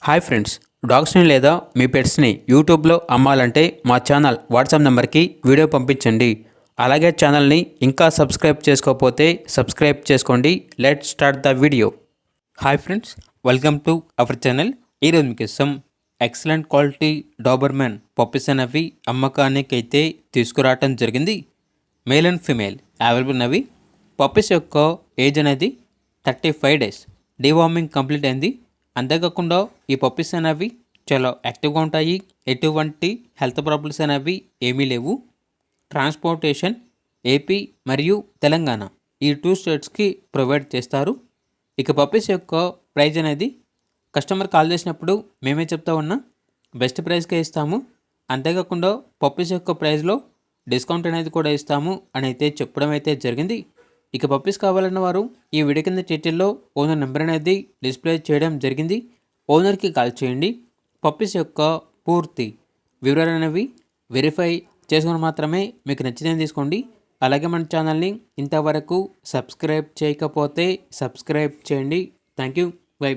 Hi friends, డాగ్స్ని లేదా మీ పెట్స్ని యూట్యూబ్లో అమ్మాలంటే మా ఛానల్ వాట్సాప్ నెంబర్కి వీడియో పంపించండి. అలాగే ఛానల్ని ఇంకా సబ్స్క్రైబ్ చేసుకోకపోతే సబ్స్క్రైబ్ చేసుకోండి. Let start the video. Hi friends, welcome to our channel. ఈరోజు మీకు ఇస్తాం ఎక్సలెంట్ క్వాలిటీ డాబర్మెన్ పప్పీస్ అనేవి అమ్మకానికి అయితే తీసుకురావటం జరిగింది. మేల్ అండ్ ఫీమేల్ అవైలబుల్ ఉన్నవి. పప్పీస్ యొక్క ఏజ్ అనేది 35 డేస్. డీవార్మింగ్ కంప్లీట్ అయింది. అంతేకాకుండా ఈ పప్పీస్ అనేవి చాలా యాక్టివ్గా ఉంటాయి. ఎటువంటి హెల్త్ ప్రాబ్లమ్స్ అనేవి ఏమీ లేవు. ట్రాన్స్పోర్టేషన్ ఏపీ మరియు తెలంగాణ ఈ 2 స్టేట్స్కి ప్రొవైడ్ చేస్తారు. ఇక పప్పీస్ యొక్క ప్రైజ్ అనేది కస్టమర్ కాల్ చేసినప్పుడు మేమే చెప్తా ఉన్నా బెస్ట్ ప్రైస్కే ఇస్తాము. అంతేకాకుండా పప్పీస్ యొక్క ప్రైస్లో డిస్కౌంట్ అనేది కూడా ఇస్తాము అని అయితే చెప్పడం అయితే జరిగింది. ఇక పప్పీస్ కావాలన్న వారు ఈ వీడియో కింద టైటిల్లో ఓనర్ నెంబర్ అనేది డిస్ప్లే చేయడం జరిగింది. ఓనర్కి కాల్ చేయండి. పప్పీస్ యొక్క పూర్తి వివరాలు అనేవి వెరిఫై చేసుకుని మాత్రమే మీకు నచ్చినవి తీసుకోండి. అలాగే మన ఛానల్ని ఇంతవరకు సబ్స్క్రైబ్ చేయకపోతే సబ్స్క్రైబ్ చేయండి. Thank you. బై.